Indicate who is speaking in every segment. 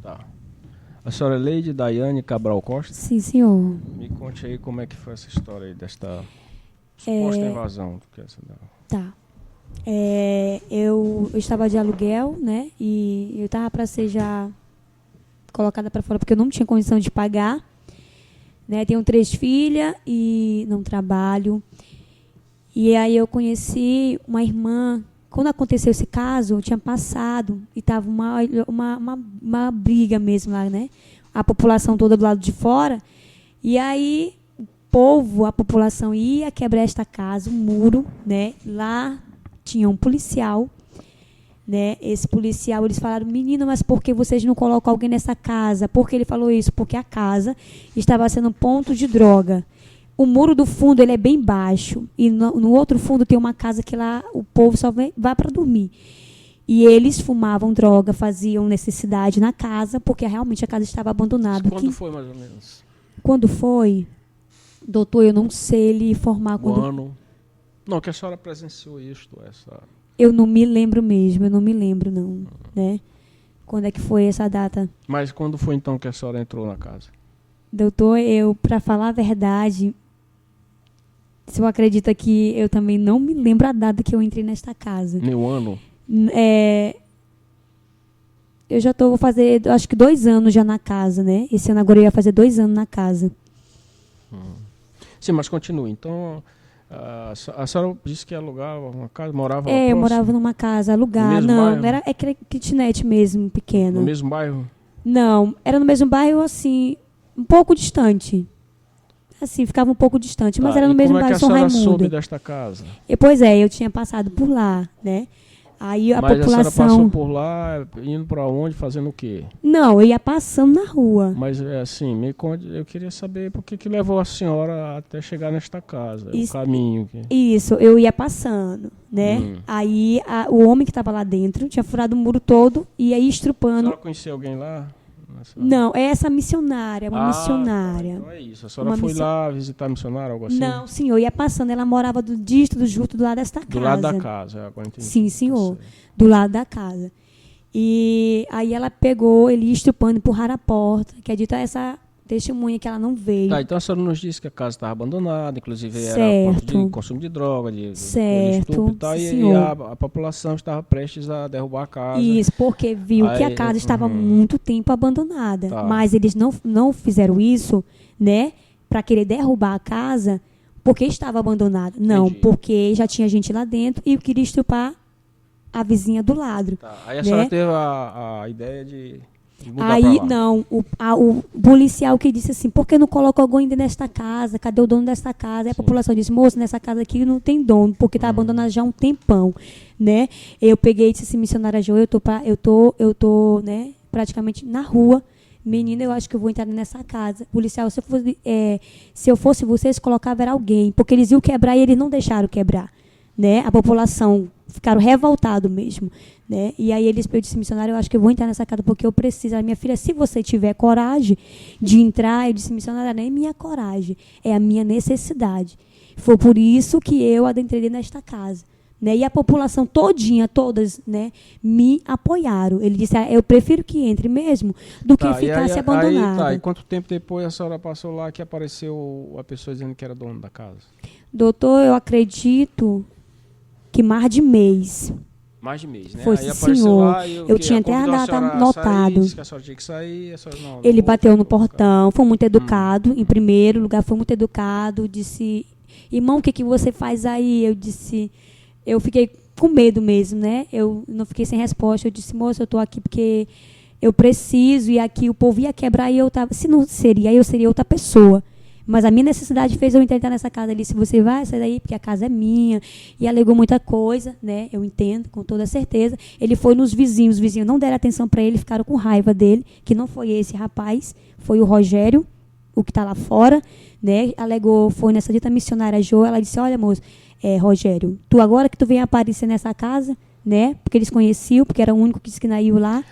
Speaker 1: Tá. A senhora Leide Daiane Cabral Costa?
Speaker 2: Sim, senhor.
Speaker 1: Me conte aí como é que foi essa história aí desta suposta invasão.
Speaker 2: Tá. Eu estava de aluguel, né? E eu estava para ser já colocada para fora porque eu não tinha condição de pagar. Né? Tenho 3 filhas e não trabalho. E aí eu conheci uma irmã. Quando aconteceu esse caso, eu tinha passado e estava uma briga mesmo lá, né? A população toda do lado de fora. E aí o povo, a população ia quebrar esta casa, um muro, né? Lá tinha um policial, né? Esse policial, eles falaram: menino, mas por que vocês não colocam alguém nessa casa? Por que ele falou isso? Porque a casa estava sendo um ponto de droga. O muro do fundo ele é bem baixo e no outro fundo tem uma casa que lá o povo só vai para dormir. E eles fumavam droga, faziam necessidade na casa, porque realmente a casa estava abandonada.
Speaker 1: Quando foi mais ou menos?
Speaker 2: Quando foi? Doutor, eu não sei lhe informar quando.
Speaker 1: Ano? Não, que a senhora presenciou isto, essa...
Speaker 2: Eu não me lembro mesmo, eu não me lembro não, né? Quando é que foi essa data?
Speaker 1: Mas quando foi então que a senhora entrou na casa?
Speaker 2: Doutor, eu, para falar a verdade, se eu acredito que eu também não me lembro a data que eu entrei nesta casa.
Speaker 1: Nem o ano?
Speaker 2: Eu já vou fazer, acho que 2 anos já na casa, né? Esse ano agora eu ia fazer 2 anos na casa.
Speaker 1: Sim, mas continue. Então, a senhora disse que alugava uma casa, morava lá
Speaker 2: eu
Speaker 1: próximo?
Speaker 2: morava numa casa alugada. Não era kitnet mesmo, pequena.
Speaker 1: No mesmo bairro?
Speaker 2: Não, era no mesmo bairro, assim, um pouco distante. Assim, ficava um pouco distante, mas era no mesmo bairro, São Raimundo.
Speaker 1: Como é que a senhora soube desta casa?
Speaker 2: Pois é, eu tinha passado por lá, né? Aí a população...
Speaker 1: Mas a senhora passou por lá, indo para onde, fazendo o quê?
Speaker 2: Não, eu ia passando na rua.
Speaker 1: Mas, assim, eu queria saber por que levou a senhora até chegar nesta casa, o caminho.
Speaker 2: Isso, eu ia passando, né? Aí o homem que estava lá dentro tinha furado o muro todo e aí estrupando... A
Speaker 1: senhora conhecia alguém lá?
Speaker 2: Não, é essa missionária, uma missionária.
Speaker 1: Então é isso. A senhora foi lá visitar a missionária, algo assim?
Speaker 2: Não, senhor, ia passando. Ela morava do dígito do Juto, do lado desta casa.
Speaker 1: Do lado da casa, agora entendi.
Speaker 2: Sim, senhor, do lado da casa. E aí ela pegou, ele ia estrupando, empurrar a porta, que é dita essa testemunha que ela não veio.
Speaker 1: Tá, então a senhora nos disse que a casa estava abandonada, inclusive era ponto de consumo de droga, de estupro e tal, e a população estava prestes a derrubar a casa.
Speaker 2: Isso, porque viu que a casa estava muito tempo abandonada.
Speaker 1: Tá.
Speaker 2: Mas eles não fizeram isso, né, para querer derrubar a casa porque estava abandonada. Não,
Speaker 1: Entendi.
Speaker 2: porque já tinha gente lá dentro e queria estrupar a vizinha do lado.
Speaker 1: Tá. Aí a senhora teve a ideia de mudar
Speaker 2: aí,
Speaker 1: pra lá.
Speaker 2: não, o policial que disse assim: por que não coloca alguém nesta casa? Cadê o dono desta casa? Aí a população disse: moço, nessa casa aqui não tem dono, porque está abandonada já há um tempão, né? Eu peguei e disse assim: missionária Jo, eu tô, né, praticamente na rua. Menina, eu acho que eu vou entrar nessa casa. Policial, se eu fosse vocês, colocava era alguém, porque eles iam quebrar e eles não deixaram quebrar, né? A população ficaram revoltados mesmo, né? E aí eu disse: missionário, eu acho que eu vou entrar nessa casa porque eu preciso. A minha filha, se você tiver coragem de entrar, eu disse: missionária, não é minha coragem, é a minha necessidade. Foi por isso que eu adentrei nesta casa, né? E a população todinha, todas, né, me apoiaram. Ele disse: eu prefiro que entre mesmo do que ficasse abandonada.
Speaker 1: E quanto tempo depois a senhora passou lá que apareceu a pessoa dizendo que era dono da casa?
Speaker 2: Doutor, eu acredito que mais de mês.
Speaker 1: Mais de mês, né?
Speaker 2: Foi,
Speaker 1: aí
Speaker 2: senhor.
Speaker 1: Lá,
Speaker 2: eu tinha até a data anotada.
Speaker 1: Disse que a senhora tinha que sair,
Speaker 2: ele bateu no portão, foi muito educado. Em primeiro lugar, foi muito educado. Disse: irmão, o que você faz aí? Eu fiquei com medo mesmo, né? Eu não fiquei sem resposta. Eu disse: moço, eu estou aqui porque eu preciso. E aqui o povo ia quebrar e eu estava... Se não seria, eu seria outra pessoa. Mas a minha necessidade fez eu entrar nessa casa ali. Se você vai sair daí, porque a casa é minha. E alegou muita coisa, né? Eu entendo, com toda certeza. Ele foi nos vizinhos. Os vizinhos não deram atenção para ele, ficaram com raiva dele. Que não foi esse rapaz, foi o Rogério, o que está lá fora, né? Alegou, foi nessa dita missionária Jo. Ela disse: olha, moço, Rogério, tu agora que tu vem aparecer nessa casa, né? Porque eles conheciam, porque era o único que esquinaiu lá.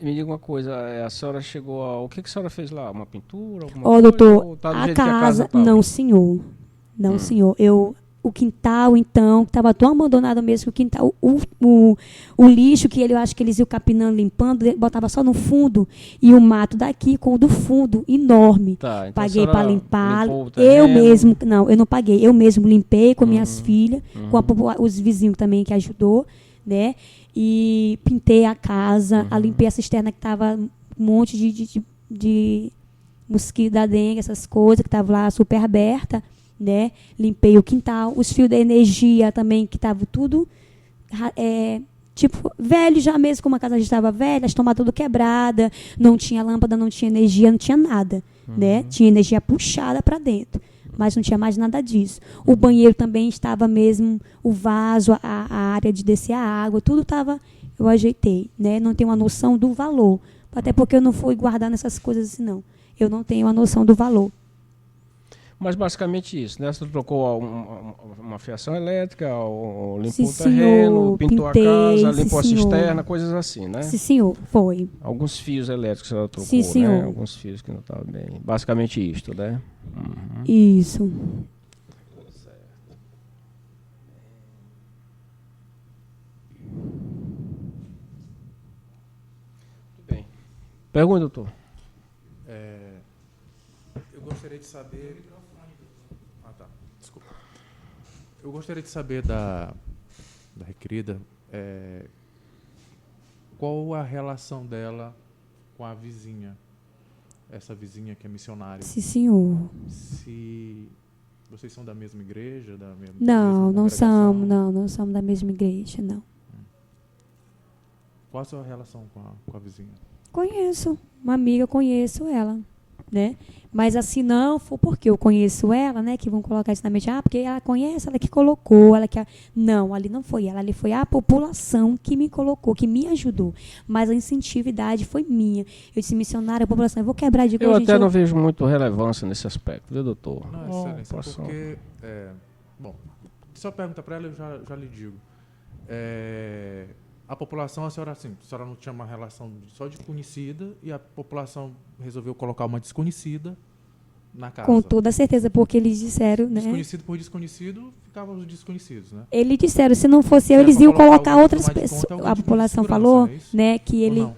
Speaker 1: Me diga uma coisa, a senhora chegou a... O que a senhora fez lá? Uma pintura?
Speaker 2: Doutor, a casa... Não, senhor. Não, senhor. o quintal, então, que estava tão abandonado mesmo, o quintal, o lixo que eu acho que eles iam capinando, limpando, botava só no fundo, e o mato daqui com o do fundo, enorme.
Speaker 1: Tá, então
Speaker 2: paguei para limpar.
Speaker 1: Eu
Speaker 2: mesmo, não, eu não paguei, eu mesmo limpei com minhas filhas, com os vizinhos também que ajudou, né? E pintei a casa, limpei a cisterna que estava um monte de mosquito da dengue, essas coisas, que estava lá super aberta, né? Limpei o quintal, os fios de energia também, que estavam tudo tipo, velho já mesmo, como a casa já estava velha, as tomadas tudo quebrada, não tinha lâmpada, não tinha energia, não tinha nada, né? Tinha energia puxada para dentro, mas não tinha mais nada disso. O banheiro também estava mesmo, o vaso, a área de descer a água, tudo estava, eu ajeitei, né? Não tenho uma noção do valor, até porque eu não fui guardar nessas coisas assim, não. Eu não tenho a noção do valor.
Speaker 1: Mas basicamente isso, né? Você trocou uma fiação elétrica, limpou
Speaker 2: sim,
Speaker 1: o terreno, pintou a casa, limpou a
Speaker 2: senhor.
Speaker 1: cisterna, coisas assim, né?
Speaker 2: Sim, senhor, foi.
Speaker 1: Alguns fios elétricos ela trocou,
Speaker 2: sim, senhor.
Speaker 1: né? Alguns fios que não estavam bem. Basicamente isto, né?
Speaker 2: Isso.
Speaker 1: Muito bem. Pergunta, doutor.
Speaker 3: Eu gostaria de saber... tá. Desculpa. Eu gostaria de saber da requerida qual a relação dela com a vizinha, essa vizinha que é missionária.
Speaker 2: Sim, senhor.
Speaker 3: Se vocês são da mesma igreja, da mesma
Speaker 2: não somos, não somos da mesma igreja, não.
Speaker 3: Qual a sua relação com a vizinha?
Speaker 2: Conheço, uma amiga, conheço ela, né? Mas assim, não foi porque eu conheço ela, né? Que vão colocar isso na mente. Porque ela conhece, ela que colocou, ela que... Não, ali não foi ela, ali foi a população que me colocou, que me ajudou. Mas a incentividade foi minha. Eu disse, missionária, a população, eu vou quebrar de
Speaker 1: Eu até não vejo muito relevância nesse aspecto, viu, doutor?
Speaker 3: Não, excelência, porque... bom, se eu perguntar para ela, eu já lhe digo. A população, a senhora não tinha uma relação só de conhecida e a população resolveu colocar uma desconhecida na casa.
Speaker 2: Com toda certeza, porque eles disseram, né?
Speaker 3: Desconhecido por desconhecido, ficavam os desconhecidos, né?
Speaker 2: Eles disseram, se não fosse eu, eles iam colocar outras pessoas. A população falou, né, que ele...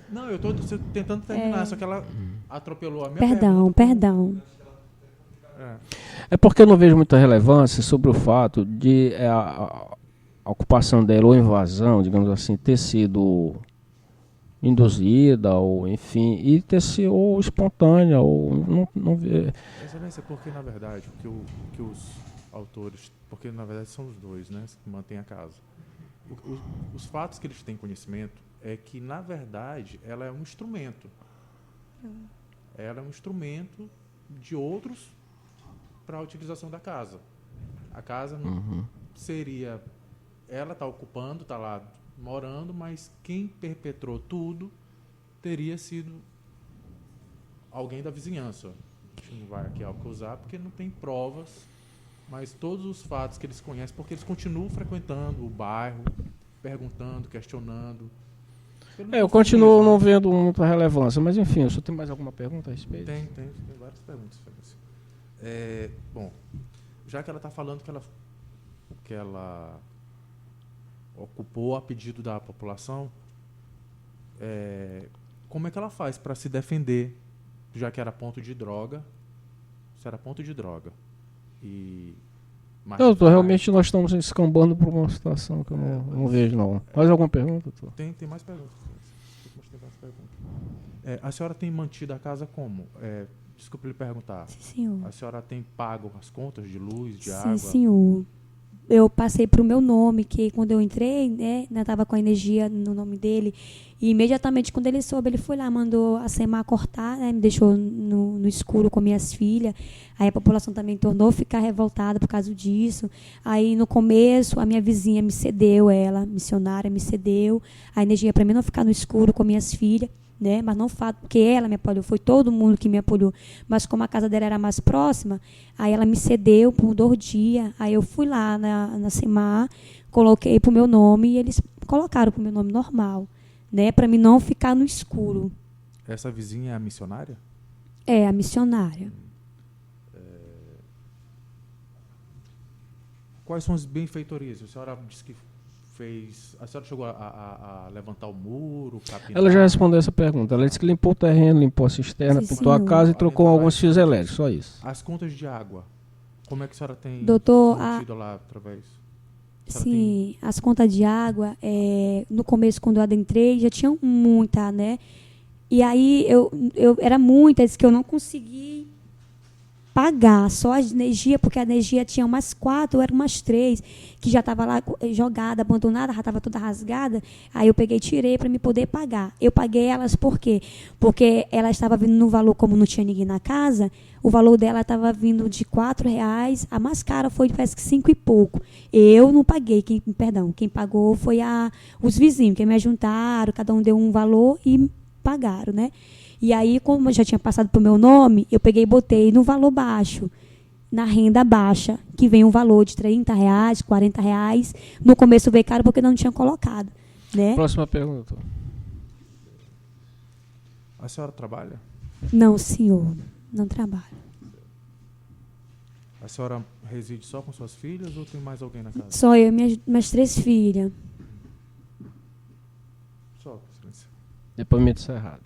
Speaker 3: Não, eu estou tentando terminar, só que ela atropelou a minha
Speaker 2: Perdão.
Speaker 1: É porque eu não vejo muita relevância sobre o fato de a ocupação dela ou invasão, digamos assim, ter sido induzida ou enfim, e ter sido ou espontânea ou não ver.
Speaker 3: Excelência, porque na verdade que os autores, porque na verdade são os dois, né, que mantêm a casa. Os fatos que eles têm conhecimento é que na verdade ela é um instrumento. Ela é um instrumento de outros para a utilização da casa. A casa não seria... Ela está ocupando, está lá morando, mas quem perpetrou tudo teria sido alguém da vizinhança. A gente não vai aqui acusar porque não tem provas, mas todos os fatos que eles conhecem, porque eles continuam frequentando o bairro, perguntando, questionando.
Speaker 1: Eu continuo não vendo muita relevância, mas enfim, o senhor tem mais alguma pergunta a respeito?
Speaker 3: Tem várias perguntas. Bom, já que ela está falando que ela ocupou a pedido da população, como é que ela faz para se defender, já que era ponto de droga? Se era ponto de droga.
Speaker 1: Doutor, realmente nós estamos escambando por uma situação que eu não vejo, não. Mais alguma pergunta, doutor?
Speaker 3: Tem mais perguntas. A senhora tem mantido a casa como? Desculpe lhe perguntar.
Speaker 2: Sim, senhor.
Speaker 3: A senhora tem pago as contas de luz, de
Speaker 2: Sim,
Speaker 3: água?
Speaker 2: senhor. Eu passei para o meu nome, que quando eu entrei, né, estava com a energia no nome dele, e imediatamente quando ele soube, ele foi lá, mandou a SEMAR cortar, né, me deixou no escuro com minhas filhas. Aí a população também tornou a ficar revoltada por causa disso. Aí no começo a minha vizinha me cedeu, ela, missionária, me cedeu a energia para mim não ficar no escuro com minhas filhas, né? Mas não fato porque ela me apoiou, foi todo mundo que me apoiou, mas como a casa dela era mais próxima, aí ela me cedeu por 2 dias, aí eu fui lá na SEMAR, coloquei pro meu nome e eles colocaram pro meu nome normal, né, para mim não ficar no escuro.
Speaker 3: Essa vizinha é a missionária?
Speaker 2: É, a missionária.
Speaker 3: Quais são as benfeitorias? A senhora disse que fez... A senhora chegou a levantar o muro, capinar?
Speaker 1: Ela já respondeu essa pergunta. Ela disse que limpou o terreno, limpou a cisterna,
Speaker 2: Sim,
Speaker 1: pintou a
Speaker 2: senhor.
Speaker 1: casa e trocou alguns fios elétricos, só isso.
Speaker 3: As contas de água, como é que a senhora tem
Speaker 2: Doutor,
Speaker 3: mantido lá através?
Speaker 2: Sim, as contas de água, no começo, quando eu adentrei, já tinham muita, né? E aí, era muitas que eu não consegui pagar, só a energia, porque a energia tinha umas 4, eram umas 3, que já estava lá jogada, abandonada, já estava toda rasgada. Aí eu peguei e tirei para me poder pagar. Eu paguei elas por quê? Porque ela estava vindo no valor, como não tinha ninguém na casa, o valor dela estava vindo de R$4, a mais cara foi, parece que 5 e pouco. Eu não paguei, quem pagou foi os vizinhos, que me ajuntaram, cada um deu um valor e pagaram, né? E aí, como eu já tinha passado para o meu nome, eu peguei e botei no valor baixo, na renda baixa, que vem um valor de R$30, R$40. No começo veio caro porque não tinha colocado, né?
Speaker 1: Próxima pergunta.
Speaker 3: A senhora trabalha?
Speaker 2: Não, senhor, não trabalho.
Speaker 3: A senhora reside só com suas filhas ou tem mais alguém na casa?
Speaker 2: Só eu e minhas 3 filhas.
Speaker 3: Só, excelência.
Speaker 1: Depoimento encerrado.